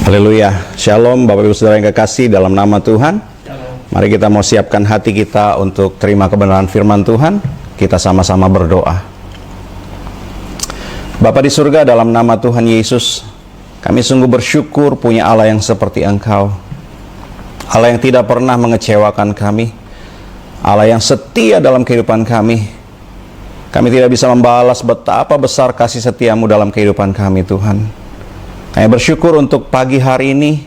Haleluya, Shalom Bapak Ibu Saudara yang kekasih dalam nama Tuhan. Mari kita mau siapkan hati kita untuk terima kebenaran firman Tuhan. Kita sama-sama berdoa. Bapa di surga, dalam nama Tuhan Yesus, kami sungguh bersyukur punya Allah yang seperti Engkau, Allah yang tidak pernah mengecewakan kami, Allah yang setia dalam kehidupan kami. Kami tidak bisa membalas betapa besar kasih setiamu dalam kehidupan kami, Tuhan. Kami bersyukur untuk pagi hari ini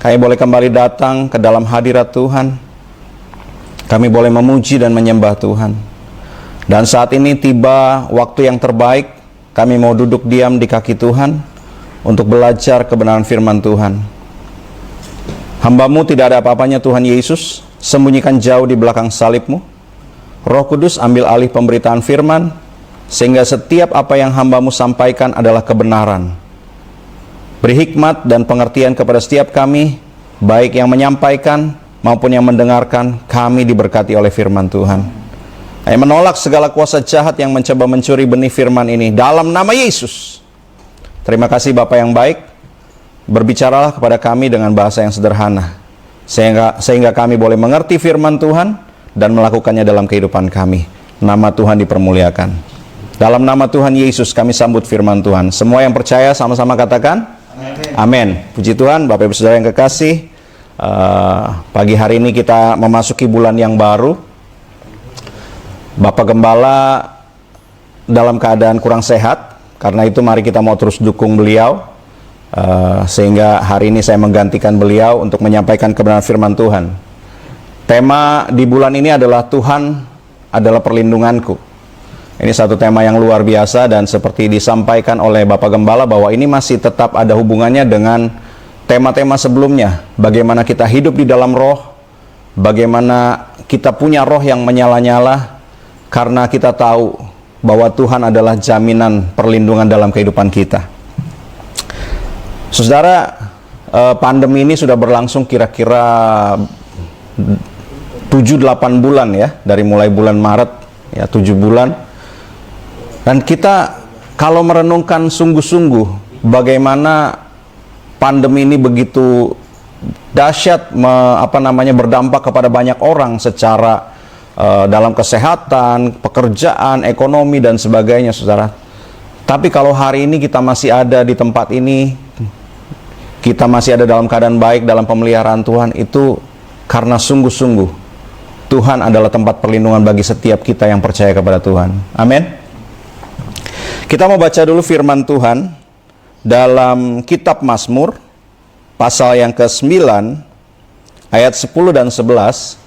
kami boleh kembali datang ke dalam hadirat Tuhan. Kami boleh memuji dan menyembah Tuhan. Dan saat ini tiba waktu yang terbaik. Kami mau duduk diam di kaki Tuhan untuk belajar kebenaran firman Tuhan. Hamba-Mu tidak ada apa-apanya, Tuhan Yesus. Sembunyikan jauh di belakang salib-Mu. Roh Kudus ambil alih pemberitaan firman, sehingga setiap apa yang hamba-Mu sampaikan adalah kebenaran. Beri hikmat dan pengertian kepada setiap kami, baik yang menyampaikan maupun yang mendengarkan. Kami diberkati oleh firman Tuhan. Kami menolak segala kuasa jahat yang mencoba mencuri benih firman ini dalam nama Yesus. Terima kasih Bapa yang baik. Berbicaralah kepada kami dengan bahasa yang sederhana, sehingga kami boleh mengerti firman Tuhan dan melakukannya dalam kehidupan kami. Nama Tuhan dipermuliakan. Dalam nama Tuhan Yesus kami sambut firman Tuhan. Semua yang percaya sama-sama katakan Amin. Puji Tuhan, Bapak Ibu Saudara yang kekasih. Pagi hari ini kita memasuki bulan yang baru. Bapak Gembala dalam keadaan kurang sehat, karena itu mari kita mau terus dukung beliau, sehingga hari ini saya menggantikan beliau untuk menyampaikan kebenaran firman Tuhan. Tema di bulan ini adalah Tuhan adalah perlindunganku. Ini satu tema yang luar biasa, dan seperti disampaikan oleh Bapak Gembala bahwa ini masih tetap ada hubungannya dengan tema-tema sebelumnya. Bagaimana kita hidup di dalam roh, bagaimana kita punya roh yang menyala-nyala, karena kita tahu bahwa Tuhan adalah jaminan perlindungan dalam kehidupan kita. Saudara, pandemi ini sudah berlangsung kira-kira 7-8 bulan ya, dari mulai bulan Maret ya, 7 bulan. Dan kita kalau merenungkan sungguh-sungguh bagaimana pandemi ini begitu dahsyat berdampak kepada banyak orang secara dalam kesehatan, pekerjaan, ekonomi dan sebagainya, Saudara. Tapi kalau hari ini kita masih ada di tempat ini, kita masih ada dalam keadaan baik dalam pemeliharaan Tuhan, itu karena sungguh-sungguh Tuhan adalah tempat perlindungan bagi setiap kita yang percaya kepada Tuhan. Amin. Kita mau baca dulu firman Tuhan dalam kitab Mazmur pasal yang ke-9 ayat 10 dan 11.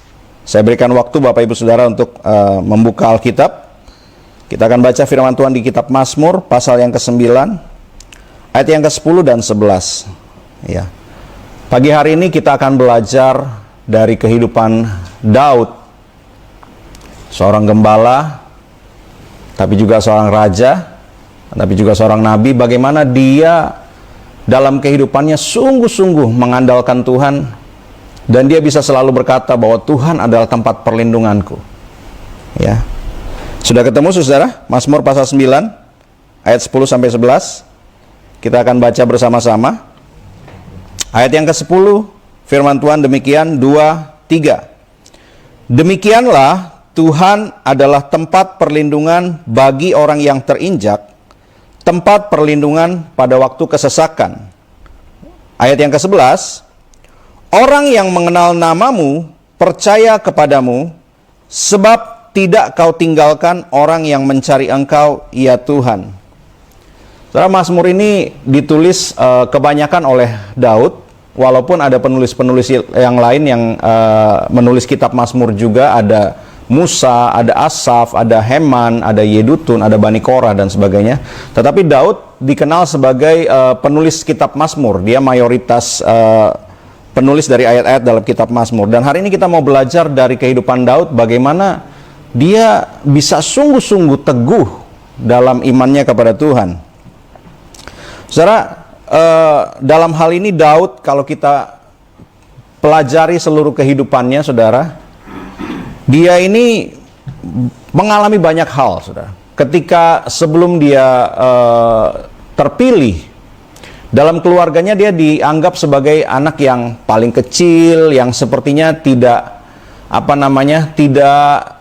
Saya berikan waktu Bapak Ibu Saudara untuk membuka Alkitab. Kita akan baca firman Tuhan di kitab Mazmur pasal yang ke-9 ayat yang ke-10 dan 11. Ya. Pagi hari ini kita akan belajar dari kehidupan Daud, seorang gembala, tapi juga seorang raja, tapi juga seorang nabi. Bagaimana dia dalam kehidupannya sungguh-sungguh mengandalkan Tuhan, dan dia bisa selalu berkata bahwa Tuhan adalah tempat perlindunganku. Ya. Sudah ketemu Saudara? Mazmur pasal 9 ayat 10 sampai 11. Kita akan baca bersama-sama. Ayat yang ke-10, firman Tuhan demikian, 2, 3. Demikianlah Tuhan adalah tempat perlindungan bagi orang yang terinjak, tempat perlindungan pada waktu kesesakan. Ayat yang ke-11, orang yang mengenal namamu percaya kepadamu, sebab tidak kau tinggalkan orang yang mencari engkau, ya Tuhan. Saudara, Mazmur ini ditulis kebanyakan oleh Daud, walaupun ada penulis-penulis yang lain yang menulis kitab Mazmur juga. Ada Musa, ada Asaf, ada Heman, ada Yedutun, ada Bani Korah dan sebagainya. Tetapi Daud dikenal sebagai penulis kitab Mazmur. Dia mayoritas penulis dari ayat-ayat dalam kitab Mazmur. Dan hari ini kita mau belajar dari kehidupan Daud, bagaimana dia bisa sungguh-sungguh teguh dalam imannya kepada Tuhan. Saudara, dalam hal ini Daud, kalau kita pelajari seluruh kehidupannya, Saudara, dia ini mengalami banyak hal, Saudara. Ketika sebelum dia terpilih Dalam keluarganya dia dianggap sebagai anak yang paling kecil, yang sepertinya tidak tidak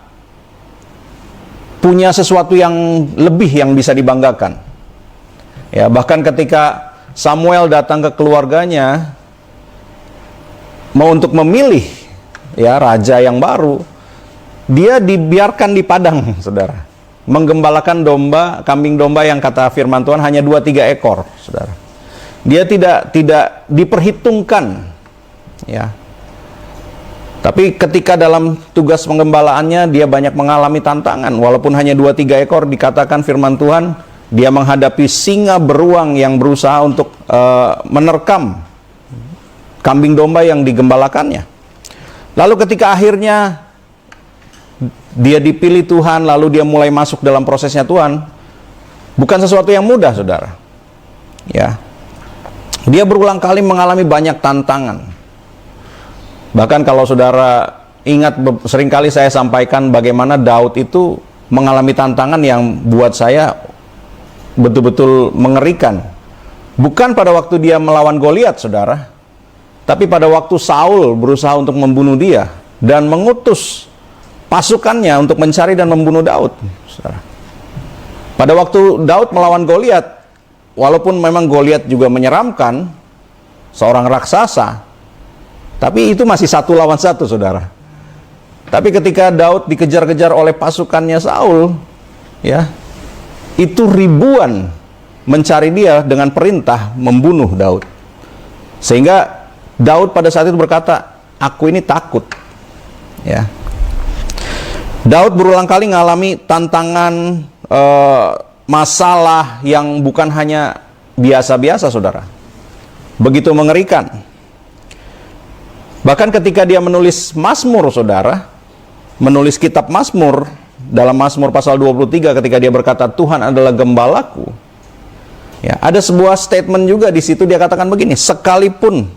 punya sesuatu yang lebih yang bisa dibanggakan. Ya, bahkan ketika Samuel datang ke keluarganya mau untuk memilih ya raja yang baru, dia dibiarkan di padang, saudara, menggembalakan domba, kambing domba yang kata firman Tuhan hanya 2-3 ekor, saudara. Dia tidak diperhitungkan, ya. Tapi ketika dalam tugas penggembalaannya dia banyak mengalami tantangan, walaupun hanya 2-3 ekor, dikatakan firman Tuhan, dia menghadapi singa beruang yang berusaha untuk menerkam kambing domba yang digembalakannya. Lalu ketika akhirnya dia dipilih Tuhan, lalu dia mulai masuk dalam prosesnya Tuhan, bukan sesuatu yang mudah, saudara. Ya. Dia berulang kali mengalami banyak tantangan. Bahkan kalau saudara ingat, seringkali saya sampaikan bagaimana Daud itu mengalami tantangan yang buat saya betul-betul mengerikan. Bukan pada waktu dia melawan Goliat, saudara, tapi pada waktu Saul berusaha untuk membunuh dia dan mengutus pasukannya untuk mencari dan membunuh Daud, saudara. Pada waktu Daud melawan Goliat, walaupun memang Goliat juga menyeramkan, seorang raksasa, tapi itu masih 1 lawan 1, saudara. Tapi ketika Daud dikejar-kejar oleh pasukannya Saul, ya, itu ribuan mencari dia dengan perintah membunuh Daud. Sehingga Daud pada saat itu berkata, aku ini takut. Ya. Daud berulang kali mengalami tantangan, masalah yang bukan hanya biasa-biasa, saudara. Begitu mengerikan. Bahkan ketika dia menulis Mazmur, saudara, menulis kitab Mazmur, dalam Mazmur pasal 23 ketika dia berkata, Tuhan adalah gembalaku. Ya, ada sebuah statement juga di situ, dia katakan begini, sekalipun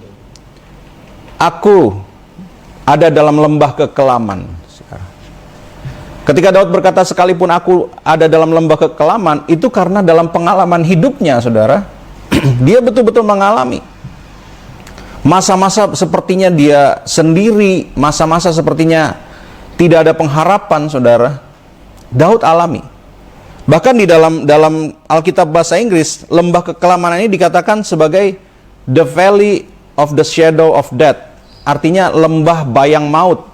aku ada dalam lembah kekelaman. Ketika Daud berkata sekalipun aku ada dalam lembah kekelaman, itu karena dalam pengalaman hidupnya, saudara, dia betul-betul mengalami masa-masa sepertinya dia sendiri, masa-masa sepertinya tidak ada pengharapan, saudara. Daud alami. Bahkan di dalam Alkitab bahasa Inggris, lembah kekelaman ini dikatakan sebagai the valley of the shadow of death. Artinya lembah bayang maut.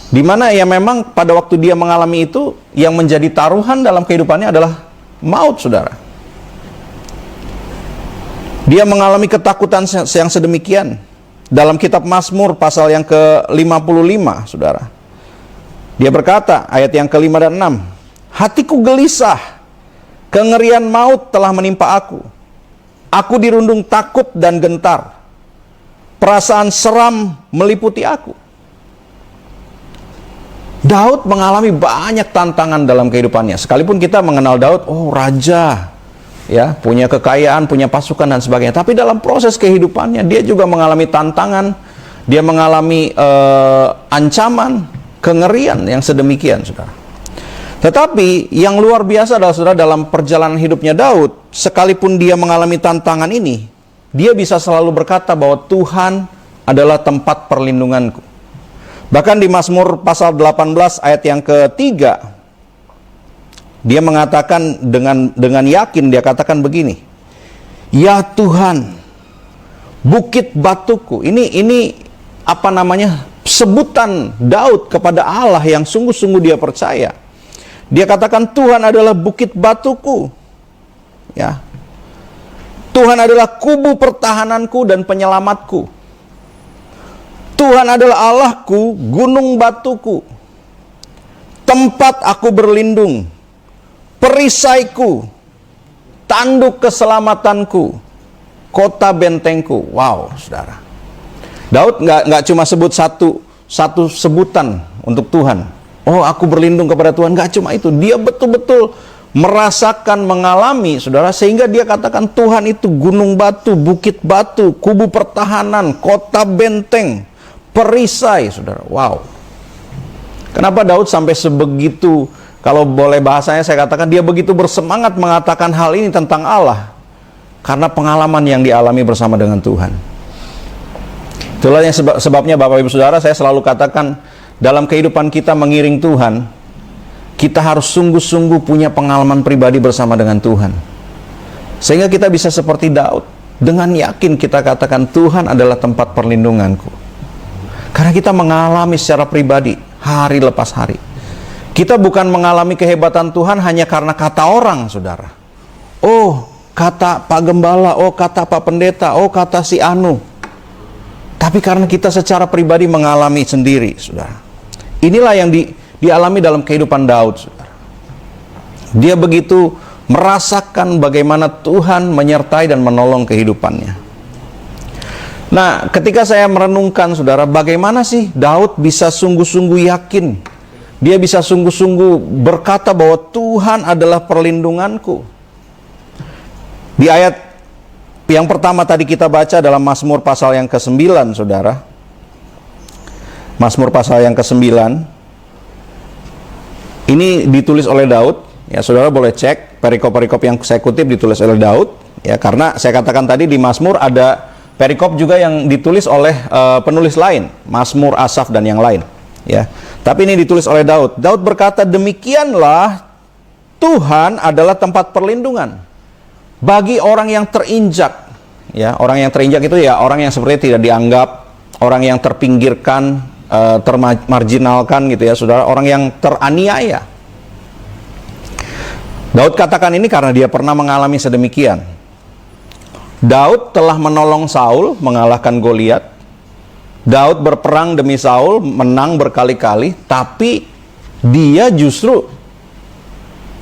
Di mana ya memang pada waktu dia mengalami itu, yang menjadi taruhan dalam kehidupannya adalah maut, saudara. Dia mengalami ketakutan yang sedemikian. Dalam kitab Mazmur pasal yang ke-55, saudara, dia berkata, ayat yang ke-5 dan 6, hatiku gelisah, kengerian maut telah menimpa aku. Aku dirundung takut dan gentar. Perasaan seram meliputi aku. Daud mengalami banyak tantangan dalam kehidupannya. Sekalipun kita mengenal Daud, oh raja, ya, punya kekayaan, punya pasukan dan sebagainya. Tapi dalam proses kehidupannya, dia juga mengalami tantangan, dia mengalami ancaman, kengerian yang sedemikian, saudara. Tetapi yang luar biasa adalah, saudara, dalam perjalanan hidupnya Daud, sekalipun dia mengalami tantangan ini, dia bisa selalu berkata bahwa Tuhan adalah tempat perlindunganku. Bahkan di Mazmur pasal 18 ayat yang ketiga, dia mengatakan dengan yakin, dia katakan begini, ya Tuhan, bukit batuku. Ini apa namanya, sebutan Daud kepada Allah yang sungguh-sungguh dia percaya. Dia katakan Tuhan adalah bukit batuku, ya. Tuhan adalah kubu pertahananku dan penyelamatku. Tuhan adalah Allahku, gunung batuku, tempat aku berlindung, perisaiku, tanduk keselamatanku, kota bentengku. Wow, saudara. Daud nggak cuma sebut satu sebutan untuk Tuhan. Oh, aku berlindung kepada Tuhan. Nggak cuma itu. Dia betul-betul merasakan, mengalami, saudara, sehingga dia katakan Tuhan itu gunung batu, bukit batu, kubu pertahanan, kota benteng, perisai, saudara. Wow. Kenapa Daud sampai sebegitu, kalau boleh bahasanya saya katakan, dia begitu bersemangat mengatakan hal ini tentang Allah? Karena pengalaman yang dialami bersama dengan Tuhan. Itulah yang sebabnya Bapak Ibu Saudara, saya selalu katakan, dalam kehidupan kita mengiring Tuhan, kita harus sungguh-sungguh punya pengalaman pribadi bersama dengan Tuhan. Sehingga kita bisa seperti Daud, dengan yakin kita katakan, Tuhan adalah tempat perlindunganku. Karena kita mengalami secara pribadi, hari lepas hari. Kita bukan mengalami kehebatan Tuhan hanya karena kata orang, saudara. Oh, kata Pak Gembala, oh kata Pak Pendeta, oh kata si Anu. Tapi karena kita secara pribadi mengalami sendiri, saudara. Inilah yang dialami dalam kehidupan Daud, saudara. Dia begitu merasakan bagaimana Tuhan menyertai dan menolong kehidupannya. Nah, ketika saya merenungkan, saudara, bagaimana sih Daud bisa sungguh-sungguh yakin, dia bisa sungguh-sungguh berkata bahwa Tuhan adalah perlindunganku. Di ayat yang pertama tadi kita baca dalam Mazmur pasal yang ke-9, saudara. Mazmur pasal yang ke-9. Ini ditulis oleh Daud. Ya, saudara boleh cek perikop-perikop yang saya kutip ditulis oleh Daud. Ya, karena saya katakan tadi di Mazmur ada perikop juga yang ditulis oleh penulis lain, Mazmur, Asaf dan yang lain. Ya, tapi ini ditulis oleh Daud. Daud berkata, demikianlah Tuhan adalah tempat perlindungan bagi orang yang terinjak. Ya, orang yang terinjak itu ya orang yang seperti tidak dianggap, orang yang terpinggirkan, termarginalkan gitu ya, saudara, orang yang teraniaya. Daud katakan ini karena dia pernah mengalami sedemikian. Daud telah menolong Saul mengalahkan Goliat. Daud berperang demi Saul, menang berkali-kali, tapi dia justru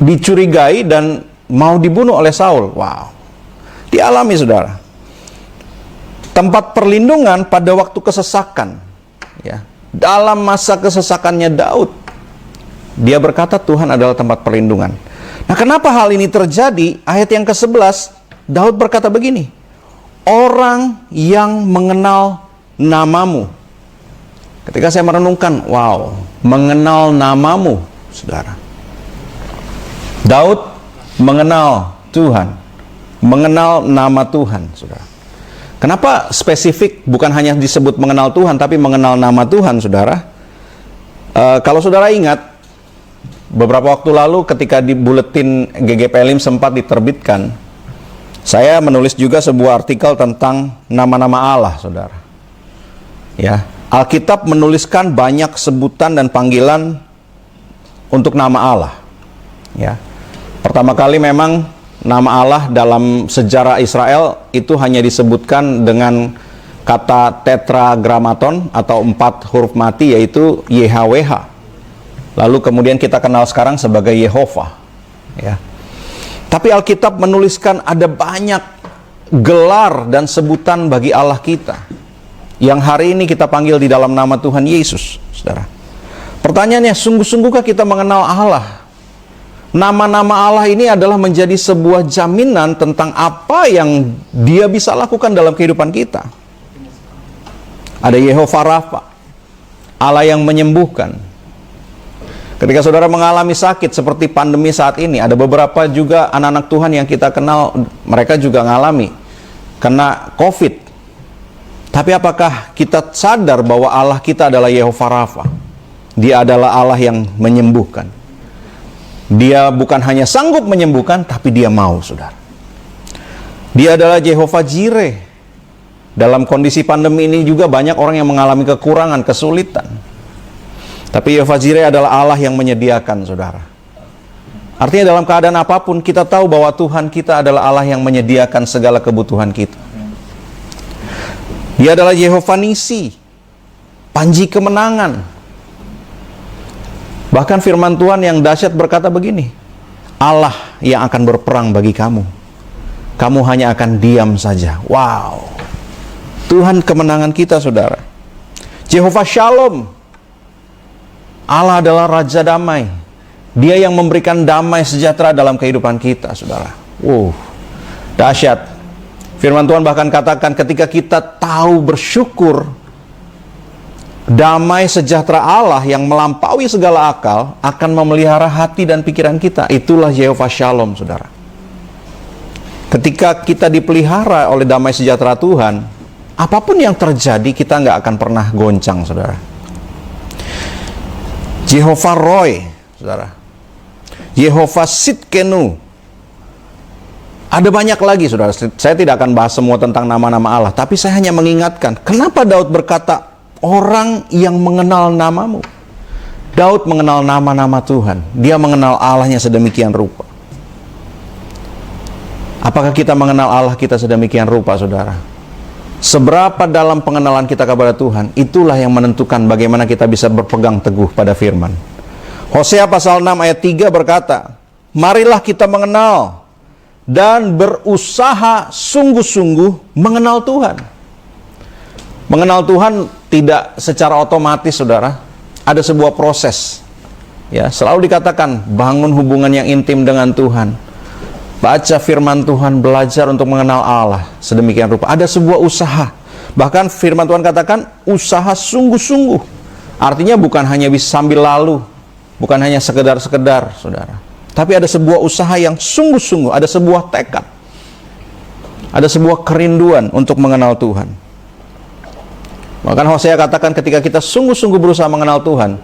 dicurigai dan mau dibunuh oleh Saul. Wow. Dialami, saudara. Tempat perlindungan pada waktu kesesakan. Ya. Dalam masa kesesakannya Daud, dia berkata Tuhan adalah tempat perlindungan. Nah, kenapa hal ini terjadi? Ayat yang ke-11, Daud berkata begini, orang yang mengenal namamu. Ketika saya merenungkan, wow, mengenal namamu, saudara. Daud mengenal Tuhan, mengenal nama Tuhan, saudara. Kenapa spesifik bukan hanya disebut mengenal Tuhan, tapi mengenal nama Tuhan, saudara? Kalau saudara ingat, beberapa waktu lalu ketika di buletin GGP Elim sempat diterbitkan, saya menulis juga sebuah artikel tentang nama-nama Allah, saudara. Ya, Alkitab menuliskan banyak sebutan dan panggilan untuk nama Allah. Ya, pertama kali memang nama Allah dalam sejarah Israel itu hanya disebutkan dengan kata tetragrammaton atau 4 huruf mati, yaitu YHWH. Lalu kemudian kita kenal sekarang sebagai Yehova. Ya. Tapi Alkitab menuliskan ada banyak gelar dan sebutan bagi Allah kita, yang hari ini kita panggil di dalam nama Tuhan Yesus, saudara. Pertanyaannya, sungguh-sungguhkah kita mengenal Allah? Nama-nama Allah ini adalah menjadi sebuah jaminan tentang apa yang Dia bisa lakukan dalam kehidupan kita. Ada Yehova Rafa, Allah yang menyembuhkan. Ketika saudara mengalami sakit seperti pandemi saat ini, ada beberapa juga anak-anak Tuhan yang kita kenal, mereka juga mengalami kena COVID. Tapi apakah kita sadar bahwa Allah kita adalah Yehova Rafa? Dia adalah Allah yang menyembuhkan. Dia bukan hanya sanggup menyembuhkan, tapi Dia mau, saudara. Dia adalah Yehova Jireh. Dalam kondisi pandemi ini juga banyak orang yang mengalami kekurangan, kesulitan. Tapi Yehova Jireh adalah Allah yang menyediakan, saudara. Artinya dalam keadaan apapun kita tahu bahwa Tuhan kita adalah Allah yang menyediakan segala kebutuhan kita. Dia adalah Yehova Nisi, panji kemenangan. Bahkan firman Tuhan yang dahsyat berkata begini, Allah yang akan berperang bagi kamu, kamu hanya akan diam saja. Wow. Tuhan kemenangan kita, saudara. Yehova Shalom, Allah adalah Raja Damai. Dia yang memberikan damai sejahtera dalam kehidupan kita, saudara. Dahsyat. Firman Tuhan bahkan katakan ketika kita tahu bersyukur, damai sejahtera Allah yang melampaui segala akal akan memelihara hati dan pikiran kita. Itulah Yehova Shalom, saudara. Ketika kita dipelihara oleh damai sejahtera Tuhan, apapun yang terjadi kita nggak akan pernah goncang, saudara. Jehovah Roy, saudara. Jehovah Sitkenu. Ada banyak lagi, saudara. Saya tidak akan bahas semua tentang nama-nama Allah, tapi saya hanya mengingatkan, kenapa Daud berkata, orang yang mengenal namamu. Daud mengenal nama-nama Tuhan. Dia mengenal Allahnya sedemikian rupa. Apakah kita mengenal Allah kita sedemikian rupa, saudara? Seberapa dalam pengenalan kita kepada Tuhan, itulah yang menentukan bagaimana kita bisa berpegang teguh pada firman. Hosea pasal 6 ayat 3 berkata, marilah kita mengenal dan berusaha sungguh-sungguh mengenal Tuhan. Mengenal Tuhan tidak secara otomatis, saudara. Ada sebuah proses. Ya, selalu dikatakan bangun hubungan yang intim dengan Tuhan. Baca firman Tuhan, belajar untuk mengenal Allah sedemikian rupa. Ada sebuah usaha. Bahkan firman Tuhan katakan usaha sungguh-sungguh. Artinya bukan hanya bisa sambil lalu, bukan hanya sekedar-sekedar, saudara. Tapi ada sebuah usaha yang sungguh-sungguh, ada sebuah tekad. Ada sebuah kerinduan untuk mengenal Tuhan. Bahkan Hosea katakan ketika kita sungguh-sungguh berusaha mengenal Tuhan,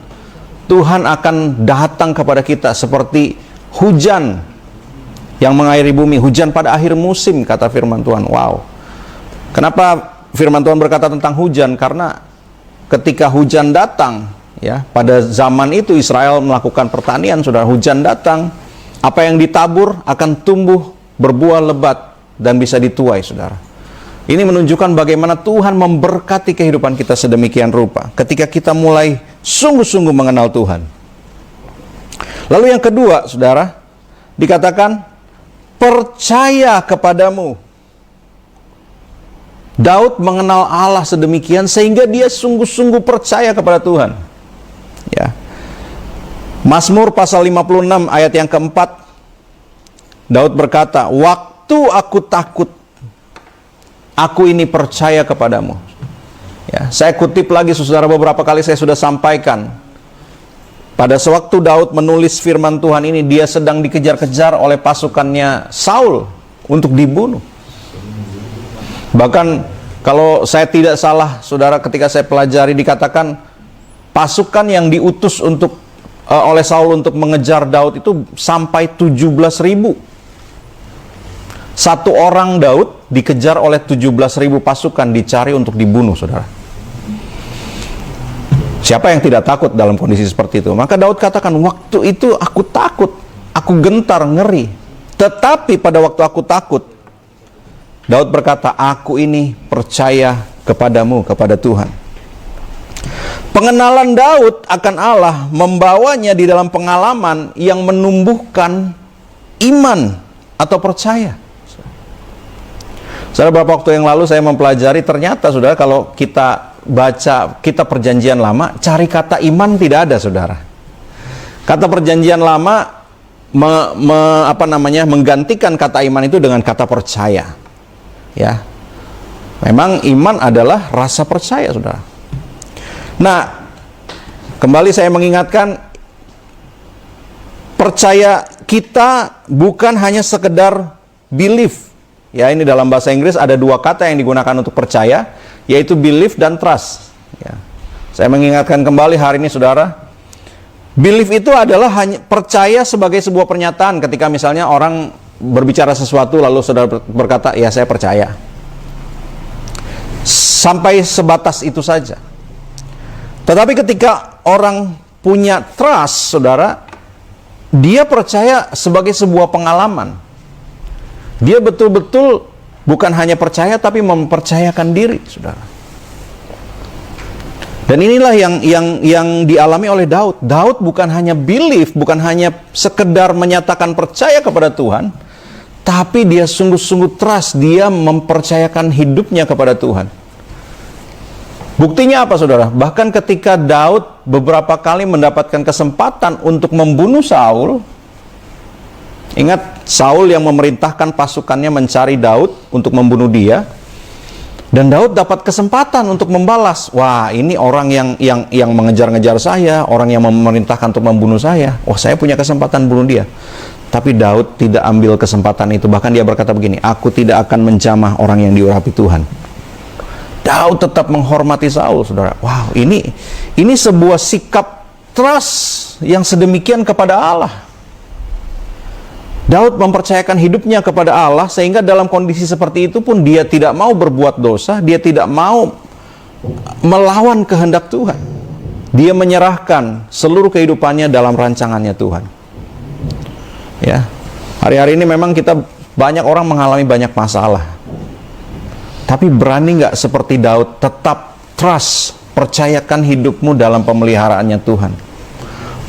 Tuhan akan datang kepada kita seperti hujan yang mengairi bumi, hujan pada akhir musim, kata firman Tuhan. Wow. Kenapa firman Tuhan berkata tentang hujan? Karena ketika hujan datang, ya, pada zaman itu Israel melakukan pertanian, saudara. Hujan datang, apa yang ditabur akan tumbuh, berbuah lebat, dan bisa dituai, saudara. Ini menunjukkan bagaimana Tuhan memberkati kehidupan kita sedemikian rupa ketika kita mulai sungguh-sungguh mengenal Tuhan. Lalu yang kedua, saudara, dikatakan percaya kepadamu. Daud mengenal Allah sedemikian sehingga dia sungguh-sungguh percaya kepada Tuhan. Ya. Mazmur pasal 56 ayat yang keempat, Daud berkata, waktu aku takut, aku ini percaya kepadamu. Ya, saya kutip lagi, saudara, beberapa kali saya sudah sampaikan. Pada sewaktu Daud menulis firman Tuhan ini, dia sedang dikejar-kejar oleh pasukannya Saul untuk dibunuh. Bahkan kalau saya tidak salah, saudara, ketika saya pelajari dikatakan pasukan yang diutus oleh Saul untuk mengejar Daud itu sampai 17.000. Satu orang Daud dikejar oleh 17.000 pasukan, dicari untuk dibunuh, saudara. Siapa yang tidak takut dalam kondisi seperti itu? Maka Daud katakan, waktu itu aku takut, aku gentar, ngeri. Tetapi pada waktu aku takut, Daud berkata, aku ini percaya kepadamu, kepada Tuhan. Pengenalan Daud akan Allah membawanya di dalam pengalaman yang menumbuhkan iman atau percaya. Saudara, beberapa waktu yang lalu saya mempelajari, ternyata, saudara, kalau kita baca kitab perjanjian lama, cari kata iman tidak ada, saudara. Kata perjanjian lama menggantikan kata iman itu dengan kata percaya. Ya. Memang iman adalah rasa percaya, saudara. Nah, kembali saya mengingatkan, percaya kita bukan hanya sekedar belief. Ya, ini dalam bahasa Inggris ada dua kata yang digunakan untuk percaya, yaitu belief dan trust. Ya. Saya mengingatkan kembali hari ini, saudara, belief itu adalah hanya percaya sebagai sebuah pernyataan. Ketika misalnya orang berbicara sesuatu lalu saudara berkata, ya saya percaya. Sampai sebatas itu saja. Tetapi ketika orang punya trust, saudara, dia percaya sebagai sebuah pengalaman. Dia betul-betul bukan hanya percaya, tapi mempercayakan diri, saudara. Dan inilah yang dialami oleh Daud. Daud bukan hanya believe, bukan hanya sekedar menyatakan percaya kepada Tuhan, tapi dia sungguh-sungguh trust, dia mempercayakan hidupnya kepada Tuhan. Buktinya apa, saudara? Bahkan ketika Daud beberapa kali mendapatkan kesempatan untuk membunuh Saul, ingat, Saul yang memerintahkan pasukannya mencari Daud untuk membunuh dia, dan Daud dapat kesempatan untuk membalas. Wah, ini orang yang mengejar-ngejar saya, orang yang memerintahkan untuk membunuh saya. Wah, saya punya kesempatan bunuh dia. Tapi Daud tidak ambil kesempatan itu. Bahkan dia berkata begini, aku tidak akan menjamah orang yang diurapi Tuhan. Daud tetap menghormati Saul, saudara. Wow, ini sebuah sikap trust yang sedemikian kepada Allah. Daud mempercayakan hidupnya kepada Allah, sehingga dalam kondisi seperti itu pun dia tidak mau berbuat dosa, dia tidak mau melawan kehendak Tuhan. Dia menyerahkan seluruh kehidupannya dalam rancangannya Tuhan. Ya, hari-hari ini memang kita banyak orang mengalami banyak masalah. Tapi berani nggak seperti Daud tetap trust, percayakan hidupmu dalam pemeliharaannya Tuhan.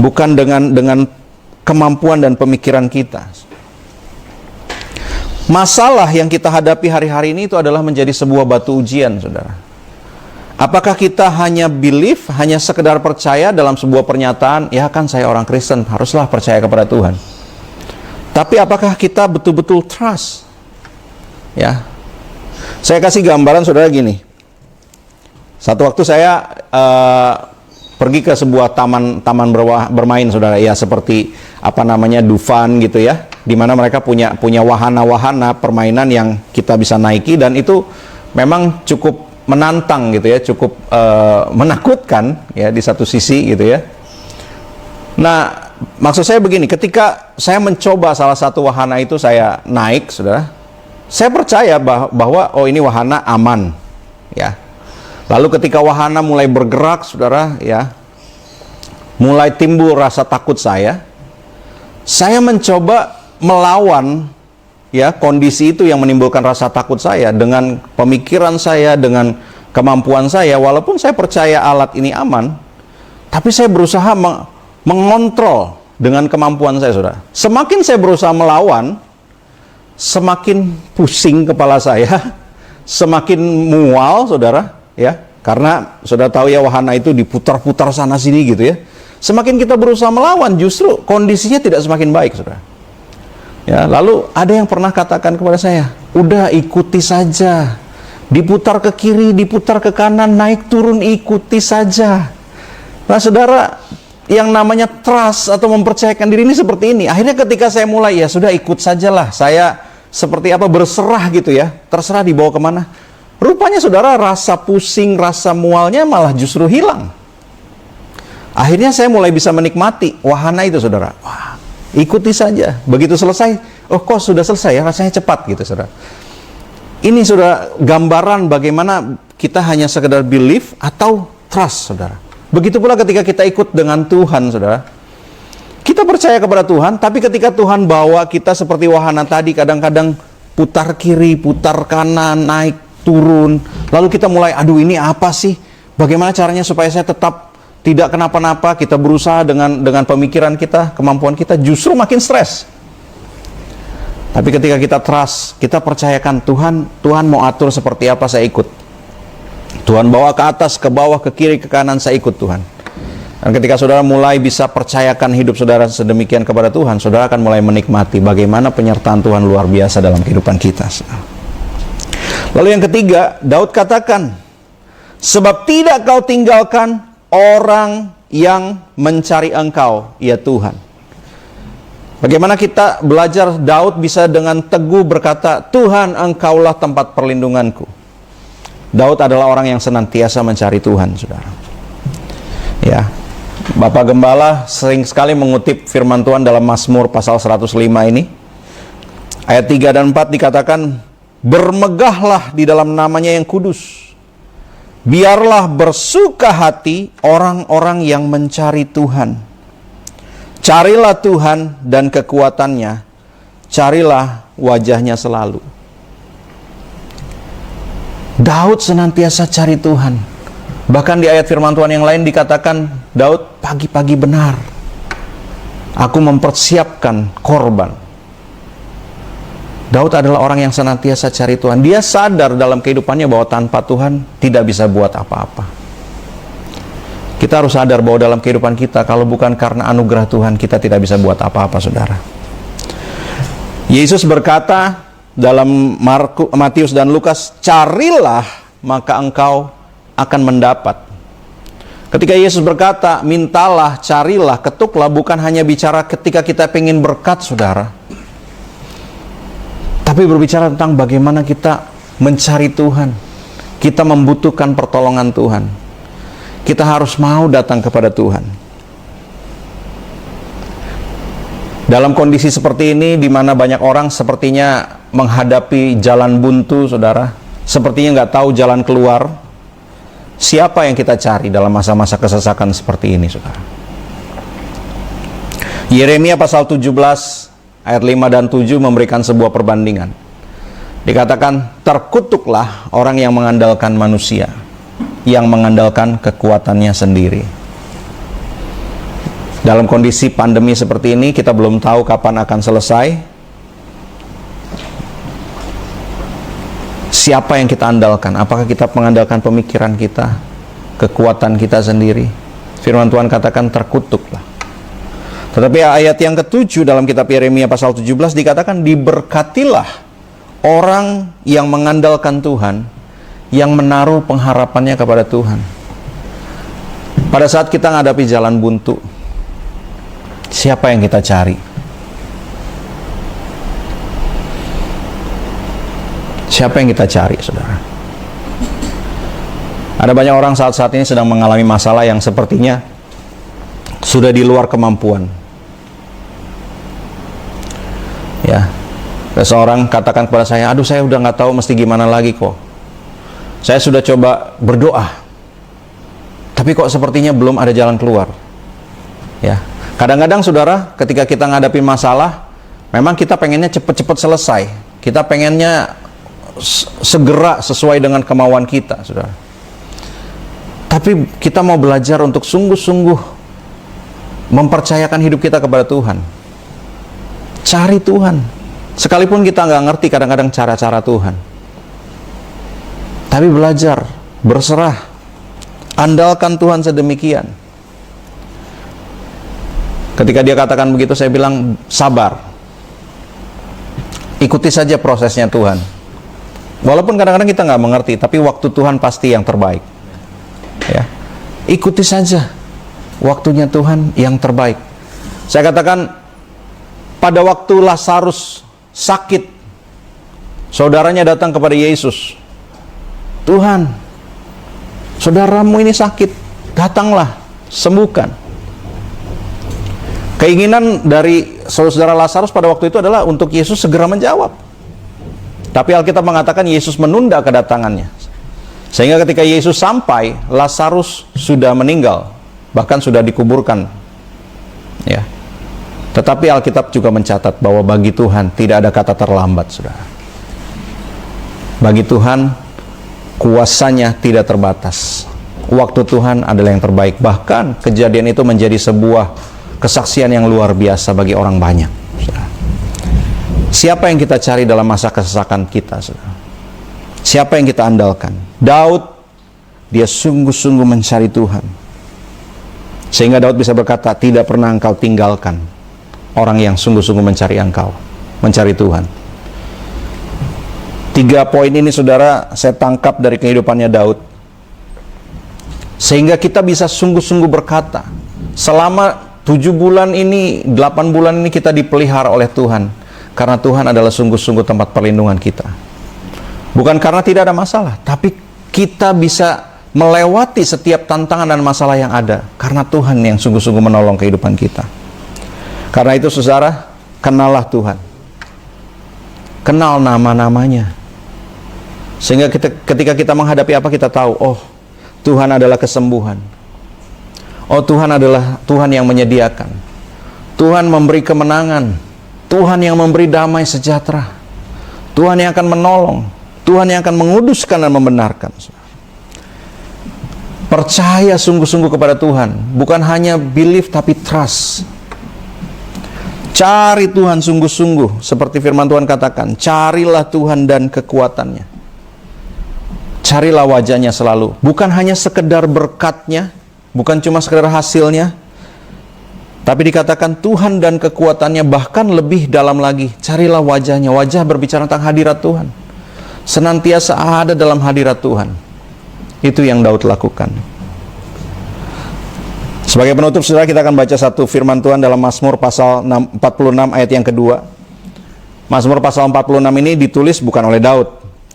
Bukan dengan kemampuan dan pemikiran kita. Masalah yang kita hadapi hari-hari ini itu adalah menjadi sebuah batu ujian, saudara. Apakah kita hanya believe, hanya sekedar percaya dalam sebuah pernyataan, ya kan saya orang Kristen, haruslah percaya kepada Tuhan. Tapi apakah kita betul-betul trust? Ya, saya kasih gambaran saudara gini. Satu waktu saya pergi ke sebuah taman bermain, saudara. Ya, seperti apa namanya, Dufan gitu ya, di mana mereka punya wahana-wahana permainan yang kita bisa naiki, dan itu memang cukup menantang gitu ya, cukup menakutkan ya di satu sisi gitu ya. Nah, maksud saya begini, ketika saya mencoba salah satu wahana itu, saya naik, saudara, saya percaya bahwa oh, ini wahana aman ya. Lalu ketika wahana mulai bergerak, saudara ya, mulai timbul rasa takut saya mencoba melawan ya kondisi itu yang menimbulkan rasa takut saya dengan pemikiran saya, dengan kemampuan saya. Walaupun saya percaya alat ini aman, tapi saya berusaha mengontrol dengan kemampuan saya, saudara. Semakin saya berusaha melawan, semakin pusing kepala saya, semakin mual, saudara, ya. Karena saudara tahu ya, wahana itu diputar-putar sana sini gitu ya. Semakin kita berusaha melawan, justru kondisinya tidak semakin baik, saudara. Ya, lalu ada yang pernah katakan kepada saya, udah ikuti saja. Diputar ke kiri, diputar ke kanan, naik turun, ikuti saja. Nah, saudara, yang namanya trust atau mempercayakan diri ini seperti ini. Akhirnya ketika saya mulai, ya sudah ikut sajalah. Saya seperti apa, berserah gitu ya. Terserah dibawa kemana. Rupanya saudara, rasa pusing, rasa mualnya malah justru hilang. Akhirnya saya mulai bisa menikmati wahana itu, saudara. Wah, ikuti saja. Begitu selesai, oh kok sudah selesai ya, rasanya cepat gitu, saudara. Ini saudara, gambaran bagaimana kita hanya sekedar believe atau trust, saudara. Begitu pula ketika kita ikut dengan Tuhan, saudara. Kita percaya kepada Tuhan, tapi ketika Tuhan bawa kita seperti wahana tadi, kadang-kadang putar kiri, putar kanan, naik, turun. Lalu kita mulai, aduh ini apa sih? Bagaimana caranya supaya saya tetap tidak kenapa-napa? Kita berusaha dengan pemikiran kita, kemampuan kita, justru makin stres. Tapi ketika kita trust, kita percayakan Tuhan mau atur seperti apa, saya ikut. Tuhan bawa ke atas, ke bawah, ke kiri, ke kanan, saya ikut Tuhan. Dan ketika saudara mulai bisa percayakan hidup saudara sedemikian kepada Tuhan, saudara akan mulai menikmati bagaimana penyertaan Tuhan luar biasa dalam kehidupan kita. Lalu yang ketiga, Daud katakan, sebab tidak kau tinggalkan orang yang mencari engkau, ya Tuhan. Bagaimana kita belajar Daud bisa dengan teguh berkata, Tuhan engkaulah tempat perlindunganku. Daud adalah orang yang senantiasa mencari Tuhan, saudara. Ya, Bapak Gembala sering sekali mengutip firman Tuhan dalam Mazmur pasal 105 ini. Ayat 3 dan 4 dikatakan, bermegahlah di dalam namanya yang kudus. Biarlah bersuka hati orang-orang yang mencari Tuhan. Carilah Tuhan dan kekuatannya. Carilah wajahnya selalu. Daud senantiasa cari Tuhan. Bahkan di ayat firman Tuhan yang lain dikatakan, Daud pagi-pagi benar, aku mempersiapkan korban. Daud adalah orang yang senantiasa cari Tuhan. Dia sadar dalam kehidupannya bahwa tanpa Tuhan tidak bisa buat apa-apa. Kita harus sadar bahwa dalam kehidupan kita, kalau bukan karena anugerah Tuhan, kita tidak bisa buat apa-apa, saudara. Yesus berkata dalam Matius dan Lukas, carilah maka engkau akan mendapat. Ketika Yesus berkata, mintalah, carilah, ketuklah, bukan hanya bicara ketika kita pengen berkat, saudara. Tapi berbicara tentang bagaimana kita mencari Tuhan. Kita membutuhkan pertolongan Tuhan. Kita harus mau datang kepada Tuhan. Dalam kondisi seperti ini, di mana banyak orang sepertinya menghadapi jalan buntu, saudara. Sepertinya nggak tahu jalan keluar. Siapa yang kita cari dalam masa-masa kesesakan seperti ini, saudara? Yeremia pasal 17 ayat 5 dan 7 memberikan sebuah perbandingan. Dikatakan, terkutuklah orang yang mengandalkan manusia, yang mengandalkan kekuatannya sendiri. Dalam kondisi pandemi seperti ini, kita belum tahu kapan akan selesai. Siapa yang kita andalkan? Apakah kita mengandalkan pemikiran kita, kekuatan kita sendiri? Firman Tuhan katakan terkutuklah. Tetapi ayat yang ke-7 dalam kitab Yeremia pasal 17 dikatakan, diberkatilah orang yang mengandalkan Tuhan, yang menaruh pengharapannya kepada Tuhan. Pada saat kita menghadapi jalan buntu, siapa yang kita cari? Siapa yang kita cari, saudara? Ada banyak orang saat-saat ini sedang mengalami masalah yang sepertinya sudah di luar kemampuan. Ya, seseorang katakan kepada saya, aduh saya udah nggak tahu mesti gimana lagi kok. Saya sudah coba berdoa, tapi kok sepertinya belum ada jalan keluar. Ya, kadang-kadang saudara, ketika kita menghadapi masalah, memang kita pengennya cepet-cepet selesai. Kita pengennya segera sesuai dengan kemauan kita, saudara. Tapi kita mau belajar untuk sungguh-sungguh mempercayakan hidup kita kepada Tuhan. Cari Tuhan. Sekalipun kita nggak ngerti kadang-kadang cara-cara Tuhan. Tapi belajar, berserah, andalkan Tuhan sedemikian. Ketika dia katakan begitu, saya bilang sabar. Ikuti saja prosesnya Tuhan. Walaupun kadang-kadang kita nggak mengerti, tapi waktu Tuhan pasti yang terbaik. Ya, ikuti saja waktunya Tuhan yang terbaik. Saya katakan, pada waktu Lazarus sakit, saudaranya datang kepada Yesus. Tuhan, saudaramu ini sakit, datanglah, sembuhkan. Keinginan dari saudara Lazarus pada waktu itu adalah untuk Yesus segera menjawab. Tapi Alkitab mengatakan Yesus menunda kedatangannya. Sehingga ketika Yesus sampai, Lazarus sudah meninggal, bahkan sudah dikuburkan. Ya. Tetapi Alkitab juga mencatat bahwa bagi Tuhan tidak ada kata terlambat, saudara. Bagi Tuhan, kuasanya tidak terbatas. Waktu Tuhan adalah yang terbaik. Bahkan kejadian itu menjadi sebuah kesaksian yang luar biasa bagi orang banyak, saudara. Siapa yang kita cari dalam masa kesesakan kita, saudara? Siapa yang kita andalkan? Daud, dia sungguh-sungguh mencari Tuhan. Sehingga Daud bisa berkata, tidak pernah engkau tinggalkan orang yang sungguh-sungguh mencari engkau, mencari Tuhan. 3 poin ini, saudara, saya tangkap dari kehidupannya Daud. Sehingga kita bisa sungguh-sungguh berkata, selama 7 bulan ini, 8 bulan ini kita dipelihara oleh Tuhan. Karena Tuhan adalah sungguh-sungguh tempat perlindungan kita. Bukan karena tidak ada masalah, tapi kita bisa melewati setiap tantangan dan masalah yang ada. Karena Tuhan yang sungguh-sungguh menolong kehidupan kita. Karena itu, saudara, kenallah Tuhan. Kenal nama-namanya. Sehingga ketika kita menghadapi apa, kita tahu, oh, Tuhan adalah kesembuhan. Oh, Tuhan adalah Tuhan yang menyediakan. Tuhan memberi kemenangan. Tuhan yang memberi damai sejahtera. Tuhan yang akan menolong. Tuhan yang akan menguduskan dan membenarkan. Percaya sungguh-sungguh kepada Tuhan. Bukan hanya believe tapi trust. Cari Tuhan sungguh-sungguh. Seperti firman Tuhan katakan, carilah Tuhan dan kekuatannya. Carilah wajahnya selalu. Bukan hanya sekedar berkatnya. Bukan cuma sekedar hasilnya. Tapi dikatakan Tuhan dan kekuatannya, bahkan lebih dalam lagi. Carilah wajahnya. Wajah berbicara tentang hadirat Tuhan. Senantiasa ada dalam hadirat Tuhan. Itu yang Daud lakukan. Sebagai penutup, saudara, kita akan baca satu firman Tuhan dalam Mazmur pasal 46 ayat yang kedua. Mazmur pasal 46 ini ditulis bukan oleh Daud,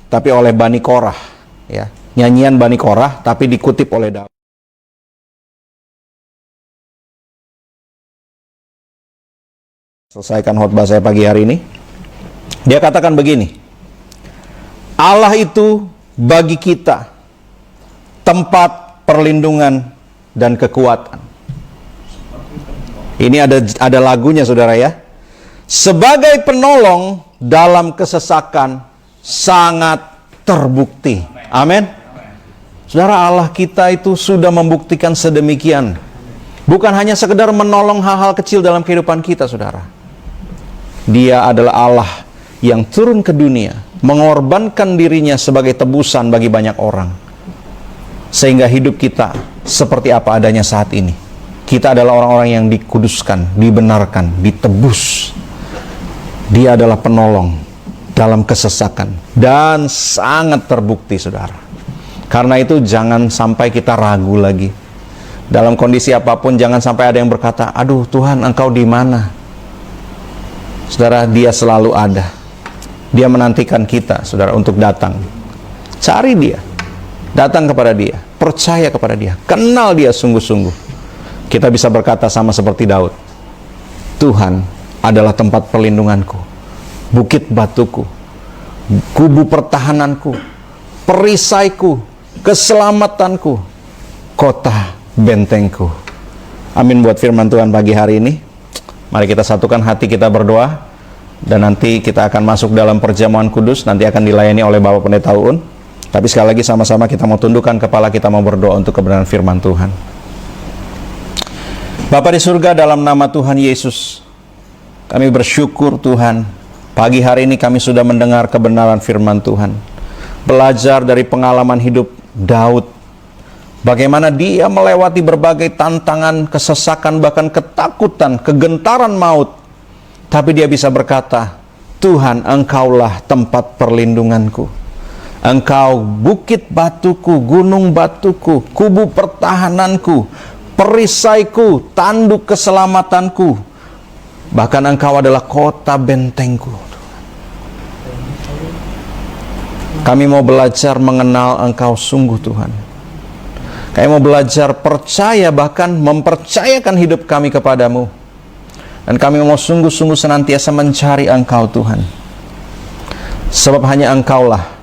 tapi oleh Bani Korah. Ya, nyanyian Bani Korah, tapi dikutip oleh Daud. Selesaikan khotbah saya pagi hari ini. Dia katakan begini, Allah itu bagi kita tempat perlindungan dan kekuatan. Ini ada lagunya, saudara ya. Sebagai penolong dalam kesesakan sangat terbukti. Amin. Saudara, Allah kita itu sudah membuktikan sedemikian. Bukan hanya sekedar menolong hal-hal kecil dalam kehidupan kita, saudara. Dia adalah Allah yang turun ke dunia, mengorbankan dirinya sebagai tebusan bagi banyak orang. Sehingga hidup kita seperti apa adanya saat ini. Kita adalah orang-orang yang dikuduskan, dibenarkan, ditebus. Dia adalah penolong dalam kesesakan. Dan sangat terbukti, saudara. Karena itu jangan sampai kita ragu lagi. Dalam kondisi apapun jangan sampai ada yang berkata, aduh Tuhan, Engkau di mana? Saudara, Dia selalu ada. Dia menantikan kita, saudara, untuk datang. Cari Dia. Datang kepada Dia. Percaya kepada Dia. Kenal Dia sungguh-sungguh. Kita bisa berkata sama seperti Daud. Tuhan adalah tempat perlindunganku. Bukit batuku. Kubu pertahananku. Perisaiku. Keselamatanku. Kota bentengku. Amin buat firman Tuhan pagi hari ini. Mari kita satukan hati kita berdoa. Dan nanti kita akan masuk dalam perjamuan kudus. Nanti akan dilayani oleh Bapak Pendeta Uun. Tapi sekali lagi sama-sama kita mau tundukkan kepala, kita mau berdoa untuk kebenaran firman Tuhan. Bapa di surga, dalam nama Tuhan Yesus, kami bersyukur Tuhan. Pagi hari ini kami sudah mendengar kebenaran firman Tuhan. Belajar dari pengalaman hidup Daud. Bagaimana dia melewati berbagai tantangan, kesesakan, bahkan ketakutan, kegentaran maut. Tapi dia bisa berkata, Tuhan, Engkaulah tempat perlindunganku. Engkau bukit batuku, gunung batuku, kubu pertahananku, perisaiku, tanduk keselamatanku. Bahkan Engkau adalah kota bentengku. Kami mau belajar mengenal Engkau sungguh Tuhan. Kami mau belajar percaya, bahkan mempercayakan hidup kami kepadamu. Dan kami mau sungguh-sungguh senantiasa mencari Engkau Tuhan. Sebab hanya Engkaulah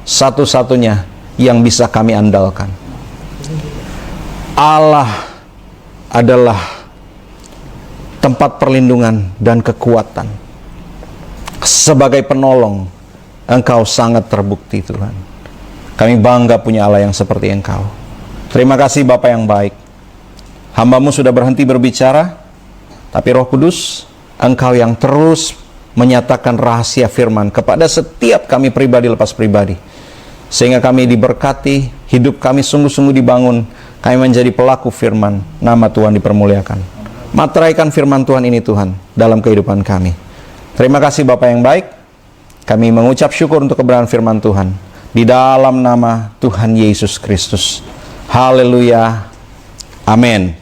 satu-satunya yang bisa kami andalkan. Allah adalah tempat perlindungan dan kekuatan. Sebagai penolong, Engkau sangat terbukti Tuhan. Kami bangga punya Allah yang seperti Engkau. Terima kasih Bapa yang baik. Hamba-Mu sudah berhenti berbicara, tapi Roh Kudus, Engkau yang terus menyatakan rahasia firman kepada setiap kami pribadi lepas pribadi. Sehingga kami diberkati, hidup kami sungguh-sungguh dibangun, kami menjadi pelaku firman, nama Tuhan dipermuliakan. Materaikan firman Tuhan ini Tuhan, dalam kehidupan kami. Terima kasih Bapa yang baik, kami mengucap syukur untuk kebenaran firman Tuhan. Di dalam nama Tuhan Yesus Kristus. Haleluya. Amin.